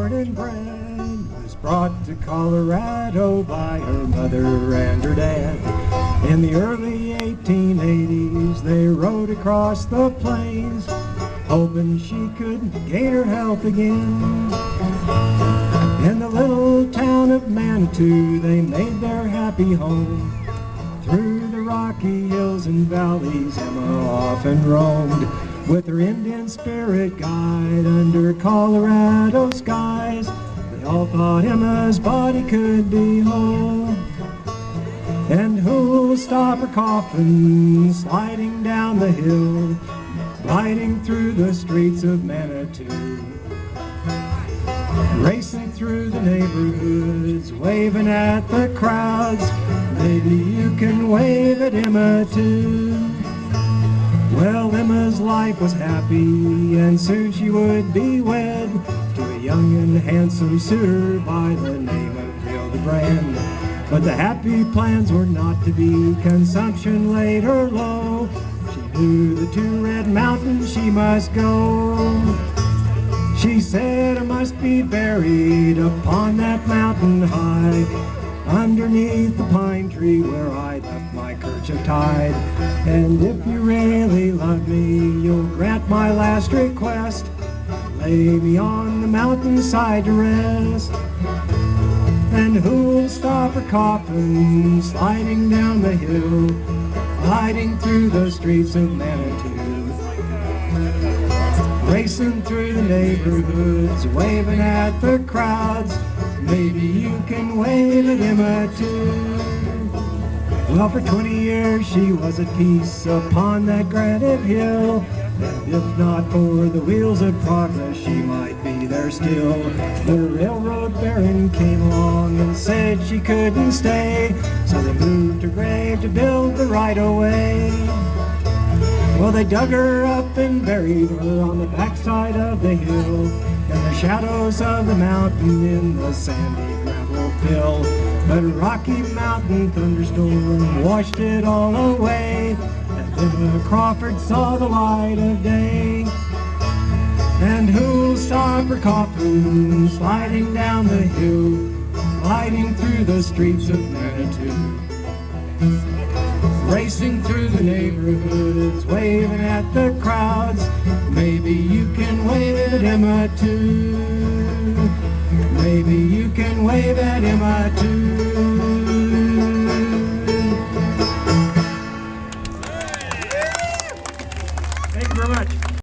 born and bred, was brought to Colorado by her mother and her dad. In the early 1880s, they rode across the plains, hoping she could gain her health again. In the little town of Manitou, they made their happy home. Through the rocky hills and valleys, Emma often roamed, with her Indian spirit guide under Colorado skies. They all thought Emma's body could be whole. And who'll stop her coffin sliding down the hill, riding through the streets of Manitou, racing through the neighborhoods, waving at the crowds? Maybe you can wave at Emma too. Well, Emma's life was happy, and soon she would be wed to a young and handsome suitor by the name of Hildebrand. But the happy plans were not to be. Consumption laid her low. She knew the two red mountains she must go. She said, I must be buried upon that mountain high, underneath the pine tree where I left my kerchief tied. And if you really love me, you'll grant my last request, lay me on the mountainside to rest. And who'll stop her coffin sliding down the hill, gliding through the streets of Manitou, racing through the neighborhoods, waving at the crowds? Maybe you can wave at Emma too. Well, for 20 years she was at peace upon that granite hill, and if not for the wheels of progress, she might be there still. The railroad baron came along and said she couldn't stay, so they moved her grave to build the right-of-way. Well, they dug her up and buried her on the backside of the hill, in the shadows of the mountain in the sandy gravel fill. But a Rocky Mountain thunderstorm washed it all away, and Emma Crawford saw the light of day. And who'll stop her coffin sliding down the hill, gliding through the streets of Manitou, racing through the neighborhoods, waving at the crowds? Maybe you can wave at Emma too. Maybe you can wave at Emma too. Thank you very much.